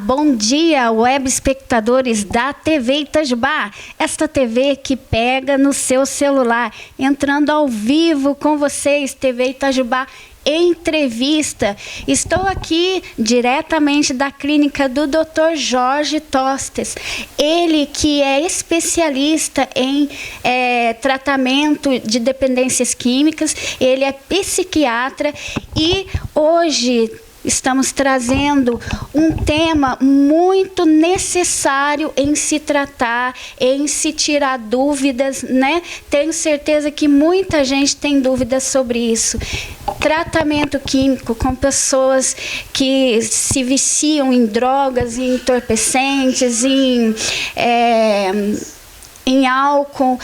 bom dia, web espectadores da TV Itajubá. Esta TV que pega no seu celular, entrando ao vivo com vocês, TV Itajubá Entrevista. Estou aqui diretamente da clínica do Dr. Jorge Tostes. Ele que é especialista em tratamento de dependências químicas, ele é psiquiatra e hoje estamos trazendo um tema muito necessário em se tratar, em se tirar dúvidas, né? Tenho certeza que muita gente tem dúvidas sobre isso. Tratamento químico com pessoas que se viciam em drogas, em entorpecentes, em álcool,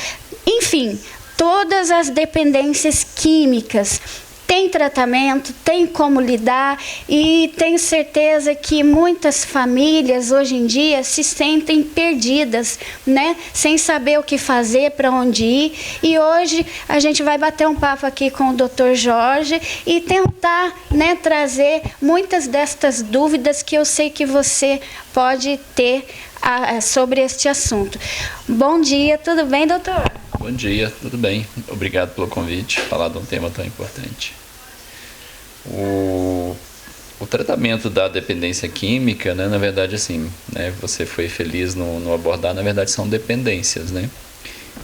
enfim, todas as dependências químicas. Tem tratamento, tem como lidar e tenho certeza que muitas famílias hoje em dia se sentem perdidas, né? Sem saber o que fazer, para onde ir. E hoje a gente vai bater um papo aqui com o Dr. Jorge e tentar, né, trazer muitas destas dúvidas que eu sei que você pode ter sobre este assunto. Bom dia, tudo bem, doutor? Bom dia, tudo bem. Obrigado pelo convite, falar de um tema tão importante. O tratamento da dependência química, né, na verdade, assim, né, você foi feliz no abordar, na verdade são dependências, né?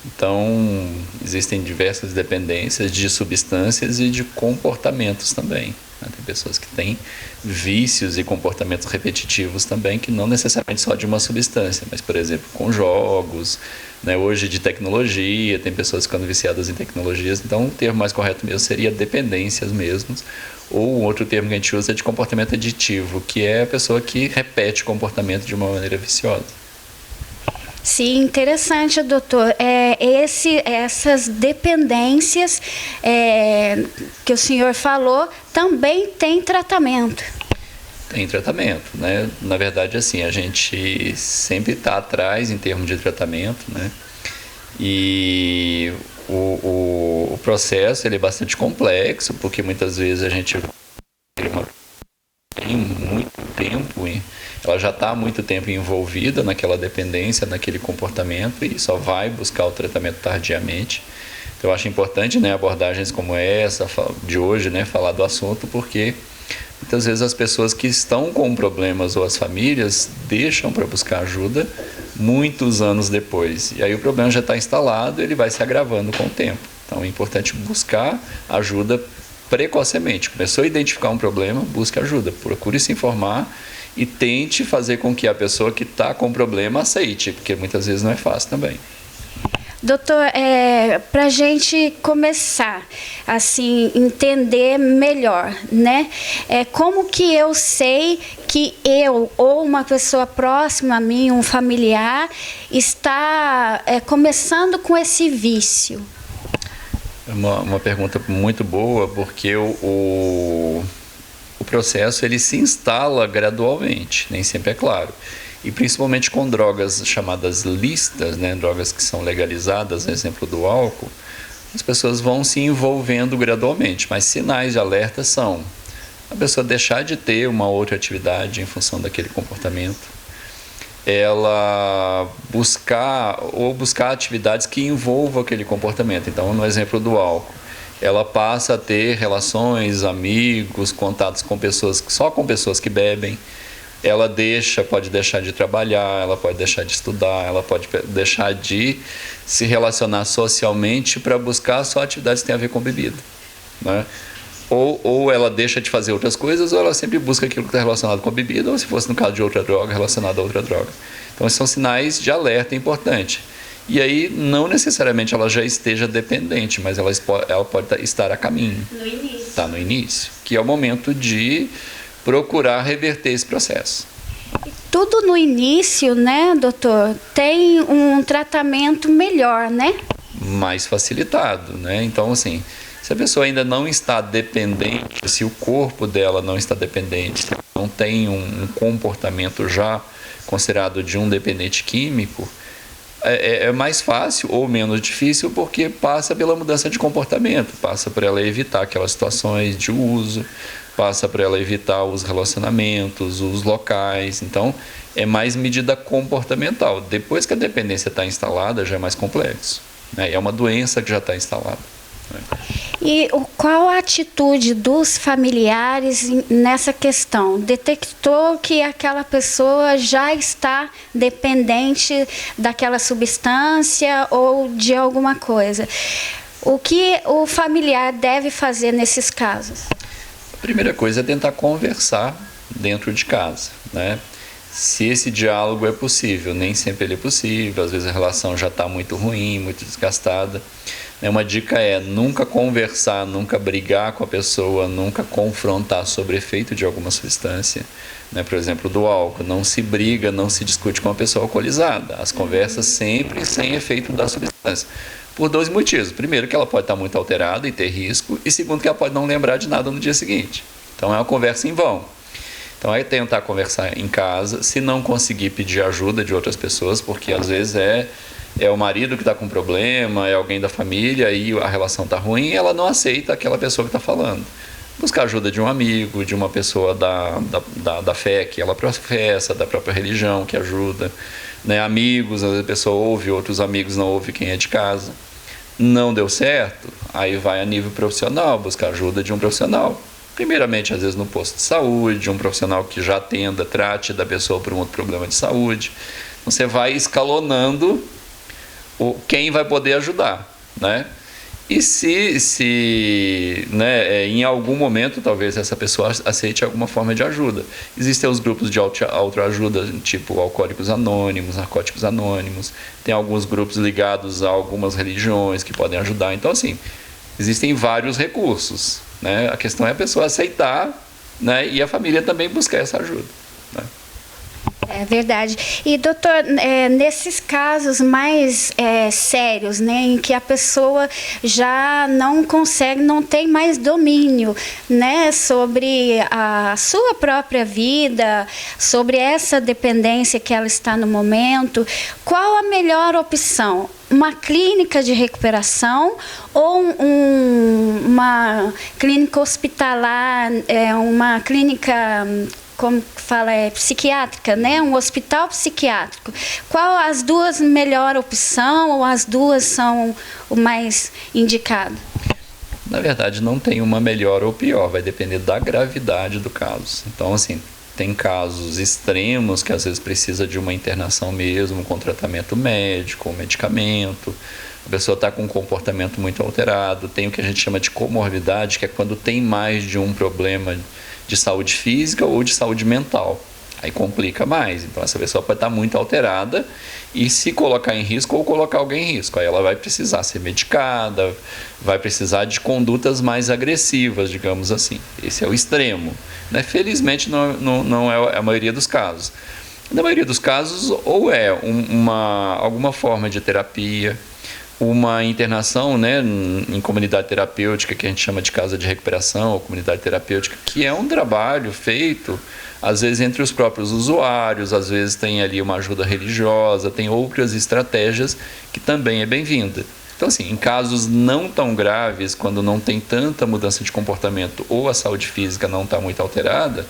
Então, existem diversas dependências de substâncias e de comportamentos também. Tem pessoas que têm vícios e comportamentos repetitivos também, que não necessariamente só de uma substância, mas, por exemplo, com jogos, né? Hoje de tecnologia, tem pessoas ficando viciadas em tecnologias, então o termo mais correto mesmo seria dependências mesmo, ou um outro termo que a gente usa é de comportamento aditivo, que é a pessoa que repete o comportamento de uma maneira viciosa. Sim, interessante, doutor. Essas dependências que o senhor falou também tem tratamento. Tem tratamento, né? Na verdade, assim, a gente sempre está atrás em termos de tratamento, né? E o processo ele é bastante complexo, porque muitas vezes a gente tem muito tempo, ela já está há muito tempo envolvida naquela dependência, naquele comportamento e só vai buscar o tratamento tardiamente. Então, eu acho importante, né, abordagens como essa de hoje, né, falar do assunto, porque muitas vezes as pessoas que estão com problemas ou as famílias deixam para buscar ajuda muitos anos depois. E aí o problema já está instalado, ele vai se agravando com o tempo. Então, é importante buscar ajuda precocemente. Começou a identificar um problema, busque ajuda, procure se informar e tente fazer com que a pessoa que está com o problema aceite, porque muitas vezes não é fácil também. Doutor, para a gente começar, assim, entender melhor, né? Como que eu sei que eu ou uma pessoa próxima a mim, um familiar, está começando com esse vício? É uma pergunta muito boa, porque o processo ele se instala gradualmente, nem sempre é claro. E principalmente com drogas chamadas lícitas, né, drogas que são legalizadas, exemplo do álcool, as pessoas vão se envolvendo gradualmente, mas sinais de alerta são a pessoa deixar de ter uma outra atividade em função daquele comportamento, ela buscar atividades que envolvam aquele comportamento. Então, no exemplo do álcool, ela passa a ter relações, amigos, contatos com pessoas, só com pessoas que bebem. Ela pode deixar de trabalhar, ela pode deixar de estudar, ela pode deixar de se relacionar socialmente para buscar só atividades que têm a ver com bebida, né? Ou ela deixa de fazer outras coisas, ou ela sempre busca aquilo que está relacionado com a bebida, ou se fosse no caso de outra droga, relacionado a outra droga. Então, esses são sinais de alerta importantes. E aí, não necessariamente ela já esteja dependente, mas ela pode estar a caminho. No início. Está no início, que é o momento de procurar reverter esse processo. Tudo no início, né, doutor, tem um tratamento melhor, né? Mais facilitado, né? Então, assim, se a pessoa ainda não está dependente, se o corpo dela não está dependente, se não tem um comportamento já considerado de um dependente químico, é mais fácil ou menos difícil porque passa pela mudança de comportamento, passa por ela evitar aquelas situações de uso, passa por ela evitar os relacionamentos, os locais. Então, é mais medida comportamental. Depois que a dependência está instalada, já é mais complexo, né? É uma doença que já está instalada, né? E qual a atitude dos familiares nessa questão? Detectou que aquela pessoa já está dependente daquela substância ou de alguma coisa. O que o familiar deve fazer nesses casos? A primeira coisa é tentar conversar dentro de casa, né? Se esse diálogo é possível, nem sempre ele é possível, às vezes a relação já está muito ruim, muito desgastada. Uma dica é nunca conversar, nunca brigar com a pessoa, nunca confrontar sobre efeito de alguma substância, né? Por exemplo, do álcool, não se briga, não se discute com a pessoa alcoolizada. As conversas sempre sem efeito da substância. Por dois motivos. Primeiro, que ela pode estar muito alterada e ter risco, e segundo, que ela pode não lembrar de nada no dia seguinte. Então é uma conversa em vão. Então é tentar conversar em casa, se não conseguir pedir ajuda de outras pessoas, porque às vezes é o marido que está com problema, é alguém da família e a relação está ruim e ela não aceita aquela pessoa que está falando. Buscar ajuda de um amigo, de uma pessoa da fé que ela professa, da própria religião que ajuda, né? Amigos, às vezes a pessoa ouve, outros amigos não ouvem quem é de casa. Não deu certo, aí vai a nível profissional, buscar ajuda de um profissional. Primeiramente, às vezes no posto de saúde, um profissional que já atenda, trate da pessoa por um outro problema de saúde. Você vai escalonando quem vai poder ajudar, né? E se né, em algum momento, talvez essa pessoa aceite alguma forma de ajuda. Existem os grupos de autoajuda, tipo Alcoólicos Anônimos, Narcóticos Anônimos. Tem alguns grupos ligados a algumas religiões que podem ajudar. Então, assim, existem vários recursos, né? A questão é a pessoa aceitar, né, e a família também buscar essa ajuda, né? É verdade. E, doutor, nesses casos mais sérios, né, em que a pessoa já não consegue, não tem mais domínio, né, sobre a sua própria vida, sobre essa dependência que ela está no momento, qual a melhor opção? Uma clínica de recuperação ou uma clínica hospitalar, uma clínica, como fala, psiquiátrica, né? Um hospital psiquiátrico. Qual as duas melhor opção ou as duas são o mais indicado? Na verdade, não tem uma melhor ou pior, vai depender da gravidade do caso. Então, assim, tem casos extremos que às vezes precisa de uma internação mesmo, com tratamento médico, com medicamento. A pessoa está com um comportamento muito alterado. Tem o que a gente chama de comorbidade, que é quando tem mais de um problema de saúde física ou de saúde mental. Aí complica mais. Então essa pessoa pode estar muito alterada e se colocar em risco ou colocar alguém em risco. Aí ela vai precisar ser medicada, vai precisar de condutas mais agressivas, digamos assim. Esse é o extremo, né? Felizmente não é a maioria dos casos. Na maioria dos casos, ou é alguma forma de terapia, uma internação, né, em comunidade terapêutica, que a gente chama de casa de recuperação ou comunidade terapêutica, que é um trabalho feito, às vezes, entre os próprios usuários, às vezes tem ali uma ajuda religiosa, tem outras estratégias que também é bem-vinda. Então, assim, em casos não tão graves, quando não tem tanta mudança de comportamento ou a saúde física não está muito alterada,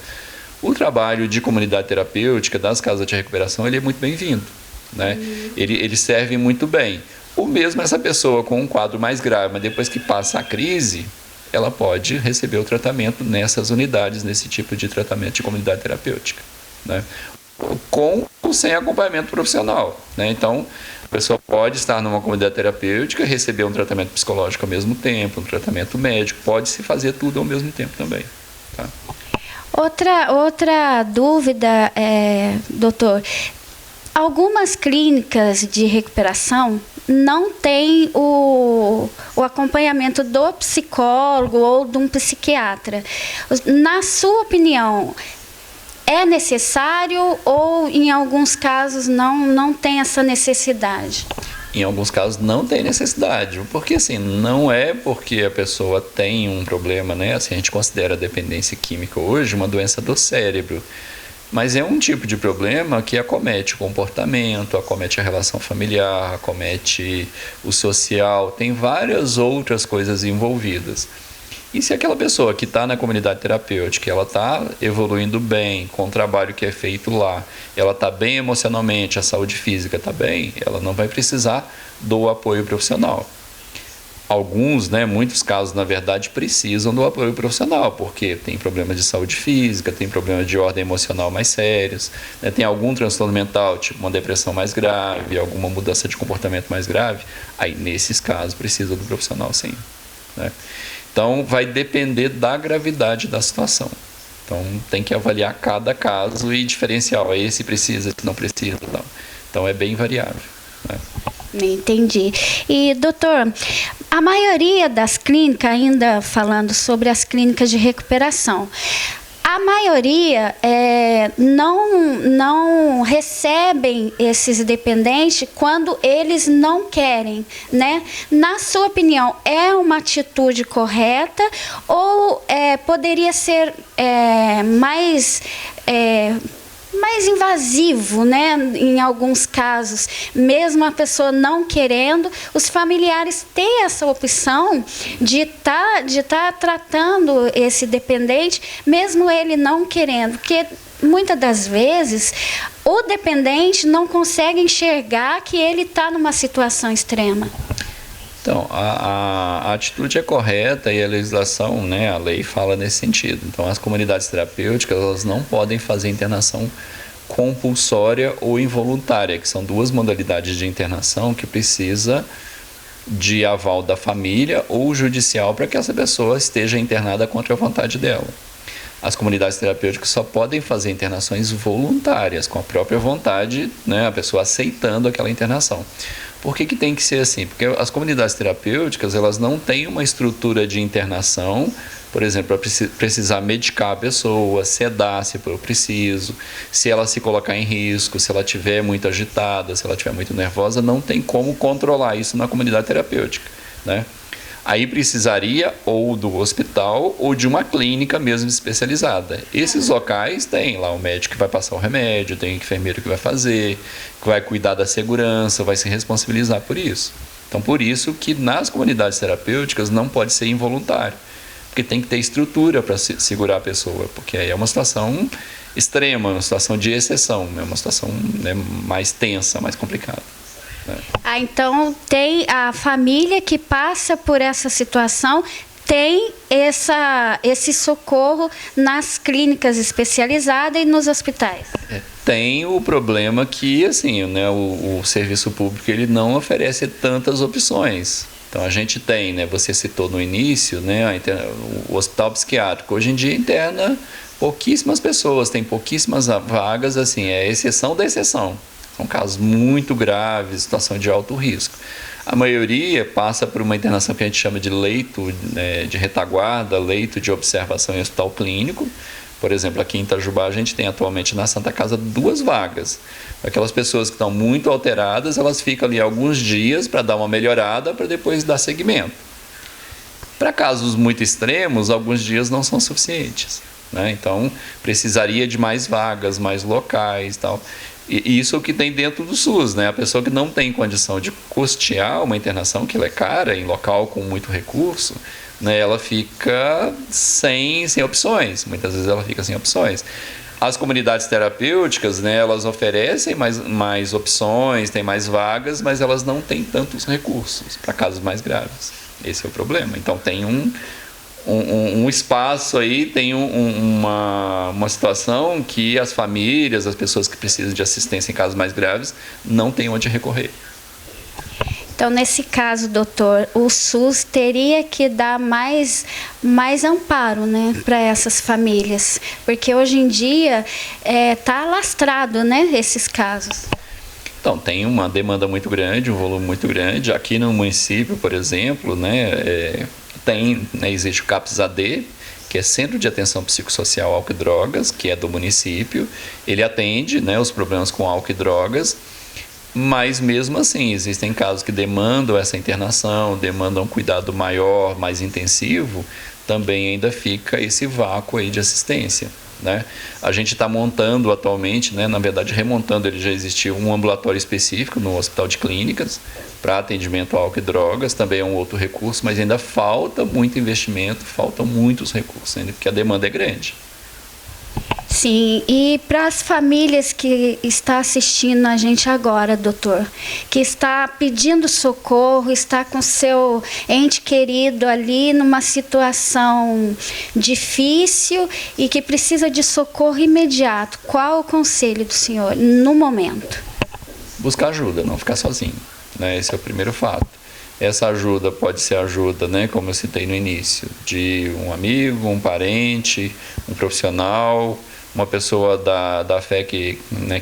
o trabalho de comunidade terapêutica, das casas de recuperação, ele é muito bem-vindo, né? Ele serve muito bem. Ou mesmo essa pessoa com um quadro mais grave, mas depois que passa a crise, ela pode receber o tratamento nessas unidades, nesse tipo de tratamento de comunidade terapêutica, né? Com ou sem acompanhamento profissional, né? Então, a pessoa pode estar numa comunidade terapêutica, receber um tratamento psicológico ao mesmo tempo, um tratamento médico, pode-se fazer tudo ao mesmo tempo também, tá? Outra dúvida, doutor, algumas clínicas de recuperação não têm o acompanhamento do psicólogo ou de um psiquiatra. Na sua opinião, é necessário ou em alguns casos não tem essa necessidade? Em alguns casos não tem necessidade, porque assim, não é porque a pessoa tem um problema, né? Assim, a gente considera a dependência química hoje uma doença do cérebro. Mas é um tipo de problema que acomete o comportamento, acomete a relação familiar, acomete o social, tem várias outras coisas envolvidas. E se aquela pessoa que está na comunidade terapêutica, ela está evoluindo bem com o trabalho que é feito lá, ela está bem emocionalmente, a saúde física está bem, ela não vai precisar do apoio profissional. Alguns, muitos casos, na verdade, precisam do apoio profissional, porque tem problemas de saúde física, tem problemas de ordem emocional mais sérios, tem algum transtorno mental, tipo uma depressão mais grave, alguma mudança de comportamento mais grave, aí nesses casos precisa do profissional, sim. Então, vai depender da gravidade da situação. Então, tem que avaliar cada caso e diferenciar, esse precisa, esse não precisa. Não. Então, é bem variável. Entendi. E, doutor, a maioria das clínicas, ainda falando sobre as clínicas de recuperação, a maioria não recebem esses dependentes quando eles não querem, né? Na sua opinião, é uma atitude correta ou poderia ser mais invasivo, né? Em alguns casos, mesmo a pessoa não querendo, os familiares têm essa opção de tá tratando esse dependente, mesmo ele não querendo, porque muitas das vezes o dependente não consegue enxergar que ele está numa situação extrema. Então, a atitude é correta e a legislação, a lei fala nesse sentido. Então, as comunidades terapêuticas, elas não podem fazer internação compulsória ou involuntária, que são duas modalidades de internação que precisa de aval da família ou judicial para que essa pessoa esteja internada contra a vontade dela. As comunidades terapêuticas só podem fazer internações voluntárias, com a própria vontade, a pessoa aceitando aquela internação. Por que tem que ser assim? Porque as comunidades terapêuticas, elas não têm uma estrutura de internação, por exemplo, para precisar medicar a pessoa, sedar se for preciso, se ela se colocar em risco, se ela estiver muito agitada, se ela estiver muito nervosa, não tem como controlar isso na comunidade terapêutica, Aí precisaria ou do hospital ou de uma clínica mesmo especializada. Esses locais tem lá o médico que vai passar o remédio, tem o enfermeiro que vai fazer, que vai cuidar da segurança, vai se responsabilizar por isso. Então, por isso que nas comunidades terapêuticas não pode ser involuntário, porque tem que ter estrutura para segurar a pessoa, porque aí é uma situação extrema, uma situação de exceção, é uma situação mais tensa, mais complicada. Então tem a família que passa por essa situação, tem esse socorro nas clínicas especializadas e nos hospitais. Tem o problema que assim, o serviço público ele não oferece tantas opções. Então a gente tem, você citou no início, o hospital psiquiátrico. Hoje em dia interna pouquíssimas pessoas, tem pouquíssimas vagas, assim, é exceção da exceção. São casos muito graves, situação de alto risco. A maioria passa por uma internação que a gente chama de leito de retaguarda, leito de observação em hospital clínico. Por exemplo, aqui em Itajubá a gente tem atualmente na Santa Casa 2 vagas. Aquelas pessoas que estão muito alteradas, elas ficam ali alguns dias para dar uma melhorada, para depois dar seguimento. Para casos muito extremos, alguns dias não são suficientes. Então, precisaria de mais vagas, mais locais e tal. E isso é o que tem dentro do SUS, A pessoa que não tem condição de custear uma internação, que ela é cara, em local com muito recurso, ela fica sem opções. Muitas vezes ela fica sem opções. As comunidades terapêuticas, elas oferecem mais opções, têm mais vagas, mas elas não têm tantos recursos para casos mais graves. Esse é o problema. Então, tem um espaço aí, tem uma situação que as famílias, as pessoas que precisam de assistência em casos mais graves, não têm onde recorrer. Então, nesse caso, doutor, o SUS teria que dar mais amparo, para essas famílias, porque hoje em dia está alastrado, esses casos. Então, tem uma demanda muito grande, um volume muito grande. Aqui no município, por exemplo, existe o CAPS-AD, que é Centro de Atenção Psicossocial Álcool e Drogas, que é do município. Ele atende os problemas com álcool e drogas, mas mesmo assim existem casos que demandam essa internação, demandam um cuidado maior, mais intensivo, também ainda fica esse vácuo aí de assistência. né? A gente está montando atualmente, né, na verdade remontando, ele já existia um ambulatório específico no Hospital de Clínicas para atendimento a álcool e drogas, também é um outro recurso, mas ainda falta muito investimento, faltam muitos recursos, ainda porque a demanda é grande. Sim, e para as famílias que estão assistindo a gente agora, doutor, que está pedindo socorro, está com seu ente querido ali numa situação difícil e que precisa de socorro imediato, qual o conselho do senhor no momento? Buscar ajuda, não ficar sozinho, né? Esse é o primeiro fato. Essa ajuda pode ser ajuda, né, como eu citei no início, de um amigo, um parente, um profissional, uma pessoa da fé que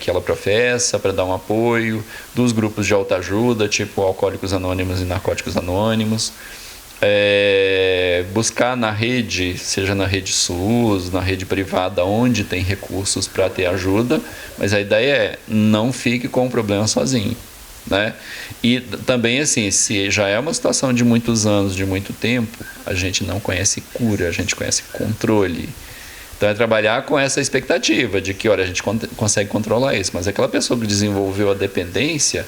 ela professa, para dar um apoio, dos grupos de autoajuda, tipo Alcoólicos Anônimos e Narcóticos Anônimos. Buscar na rede, seja na rede SUS, na rede privada, onde tem recursos para ter ajuda, mas a ideia é não fique com o problema sozinho, né? E também, assim, se já é uma situação de muitos anos, de muito tempo, a gente não conhece cura, a gente conhece controle. Então é trabalhar com essa expectativa de que, olha, a gente consegue controlar isso, mas aquela pessoa que desenvolveu a dependência,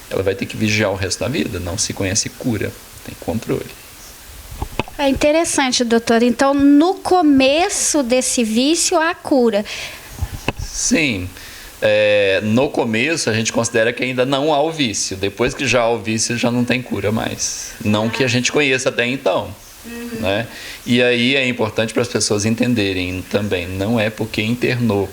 ela vai ter que vigiar o resto da vida, não se conhece cura, tem controle. É interessante, doutor. Então, no começo desse vício, há cura. Sim. No começo, a gente considera que ainda não há o vício. Depois que já há o vício, já não tem cura mais. Não que a gente conheça até então. Né? E aí é importante para as pessoas entenderem também, não é porque internou,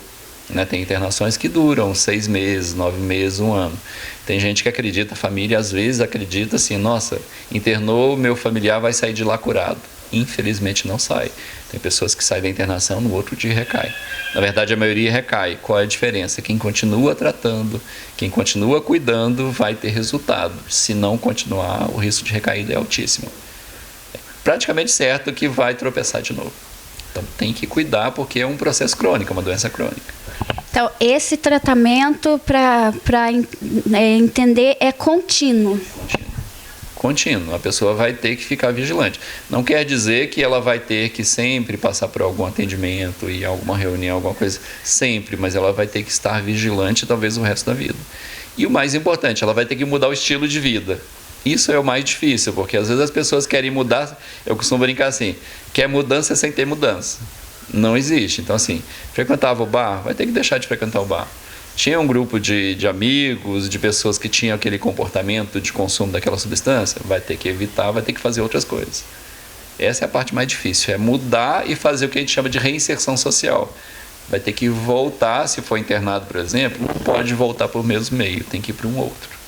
né? Tem internações que duram 6 meses, 9 meses, 1 ano. Tem gente que acredita, a família às vezes acredita assim, nossa, internou, meu familiar vai sair de lá curado. Infelizmente não sai. Tem pessoas que saem da internação, no outro dia recai. Na verdade a maioria recai. Qual é a diferença? Quem continua tratando, quem continua cuidando vai ter resultado. Se não continuar, o risco de recaída é altíssimo. Praticamente certo que vai tropeçar de novo. Então tem que cuidar porque é um processo crônico, uma doença crônica. Então esse tratamento, para entender, é contínuo. Contínuo. A pessoa vai ter que ficar vigilante. Não quer dizer que ela vai ter que sempre passar por algum atendimento e alguma reunião, alguma coisa, sempre, mas ela vai ter que estar vigilante talvez o resto da vida. E o mais importante, ela vai ter que mudar o estilo de vida. Isso é o mais difícil, porque às vezes as pessoas querem mudar, eu costumo brincar assim, quer mudança sem ter mudança. Não existe. Então assim, frequentava o bar, vai ter que deixar de frequentar o bar. Tinha um grupo de amigos, de pessoas que tinham aquele comportamento de consumo daquela substância, vai ter que evitar, vai ter que fazer outras coisas. Essa é a parte mais difícil, é mudar e fazer o que a gente chama de reinserção social. Vai ter que voltar, se for internado, por exemplo, não pode voltar por mesmo meio, tem que ir para um outro.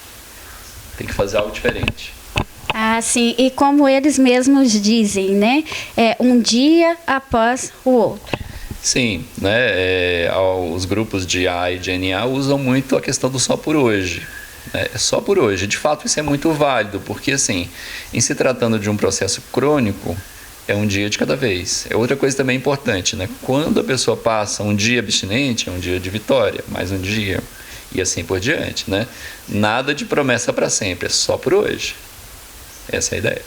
Tem que fazer algo diferente. Ah, sim. E como eles mesmos dizem, né? Um dia após o outro. Sim, né? Os grupos de A e de NA usam muito a questão do só por hoje. Só por hoje. De fato, isso é muito válido, porque, assim, em se tratando de um processo crônico, é um dia de cada vez. É outra coisa também importante, né? Quando a pessoa passa um dia abstinente, é um dia de vitória, mais um dia. E assim por diante, né? Nada de promessa para sempre, é só por hoje. Essa é a ideia.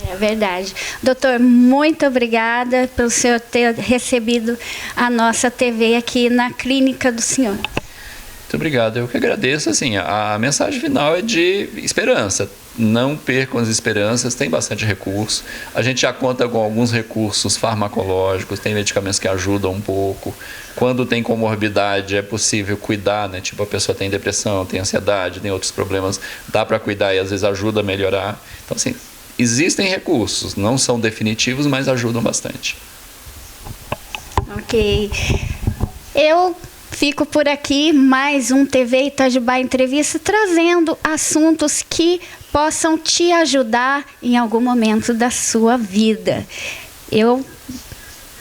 É verdade. Doutor, muito obrigada pelo senhor ter recebido a nossa TV aqui na clínica do senhor. Muito obrigado. Eu que agradeço. Assim, a mensagem final é de esperança. Não percam as esperanças, tem bastante recurso. A gente já conta com alguns recursos farmacológicos, tem medicamentos que ajudam um pouco. Quando tem comorbidade, é possível cuidar, né? Tipo, a pessoa tem depressão, tem ansiedade, tem outros problemas, dá para cuidar e às vezes ajuda a melhorar. Então, assim, existem recursos, não são definitivos, mas ajudam bastante. Ok. Eu fico por aqui, mais um TV Itajubá Entrevista, trazendo assuntos que possam te ajudar em algum momento da sua vida. Eu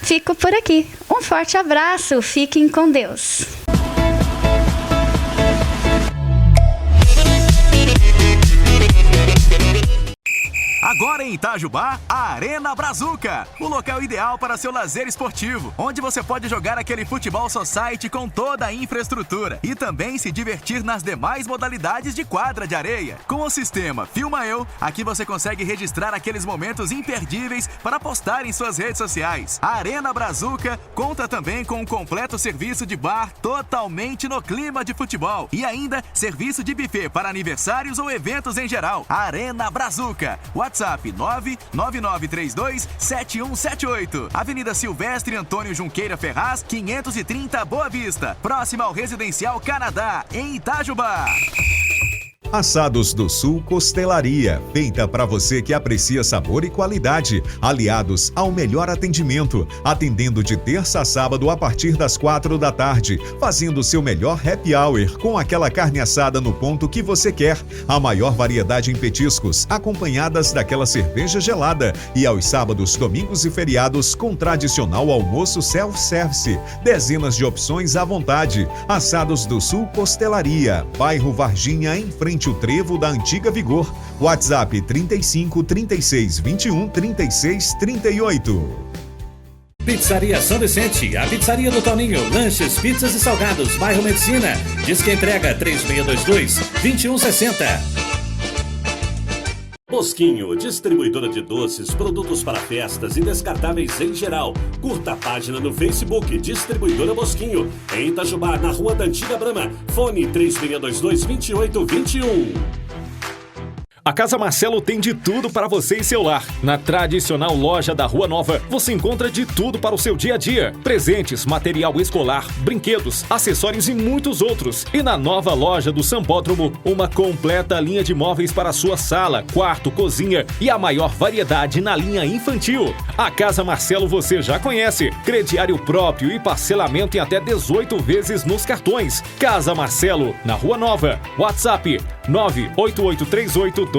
fico por aqui. Um forte abraço, fiquem com Deus. Agora em Itajubá, a Arena Brazuca, o local ideal para seu lazer esportivo, onde você pode jogar aquele futebol society com toda a infraestrutura e também se divertir nas demais modalidades de quadra de areia. Com o sistema Filma Eu, aqui você consegue registrar aqueles momentos imperdíveis para postar em suas redes sociais. A Arena Brazuca conta também com um completo serviço de bar totalmente no clima de futebol e ainda serviço de buffet para aniversários ou eventos em geral. A Arena Brazuca. WhatsApp 999327178. Avenida Silvestre Antônio Junqueira Ferraz, 530 Boa Vista. Próxima ao Residencial Canadá, em Itajubá. Assados do Sul Costelaria, feita para você que aprecia sabor e qualidade, aliados ao melhor atendimento, atendendo de terça a sábado a partir das 4 da tarde, fazendo seu melhor happy hour com aquela carne assada no ponto que você quer, a maior variedade em petiscos, acompanhadas daquela cerveja gelada e aos sábados, domingos e feriados com tradicional almoço self-service, dezenas de opções à vontade. Assados do Sul Costelaria, bairro Varginha, em frente o Trevo da Antiga Vigor. WhatsApp 35 36 21 36 38. Pizzaria São Vicente, a pizzaria do Toninho, lanches, pizzas e salgados, bairro Medicina. Diz que entrega 3622-2160. Bosquinho, distribuidora de doces, produtos para festas e descartáveis em geral. Curta a página no Facebook, Distribuidora Bosquinho, em Itajubá, na Rua da Antiga Brama. Fone 3622-2821. A Casa Marcelo tem de tudo para você e seu lar. Na tradicional loja da Rua Nova, você encontra de tudo para o seu dia a dia. Presentes, material escolar, brinquedos, acessórios e muitos outros. E na nova loja do Sambódromo, uma completa linha de móveis para a sua sala, quarto, cozinha e a maior variedade na linha infantil. A Casa Marcelo você já conhece. Crediário próprio e parcelamento em até 18 vezes nos cartões. Casa Marcelo, na Rua Nova. WhatsApp 988381231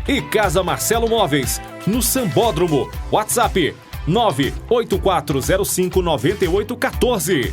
e Casa Marcelo Móveis, no Sambódromo. WhatsApp 984059814.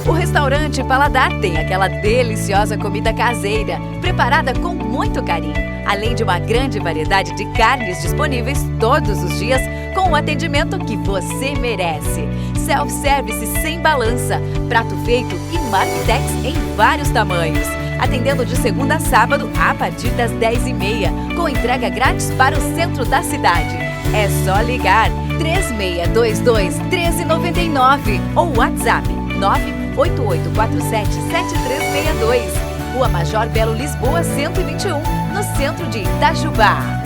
O restaurante Paladar tem aquela deliciosa comida caseira, preparada com muito carinho, além de uma grande variedade de carnes disponíveis todos os dias, com o atendimento que você merece. Self-service sem balança, prato feito e marmitex em vários tamanhos. Atendendo de segunda a sábado a partir das 10h30, com entrega grátis para o centro da cidade. É só ligar 3622-1399 ou WhatsApp 988477362. Rua Major Belo Lisboa 121, no centro de Itajubá.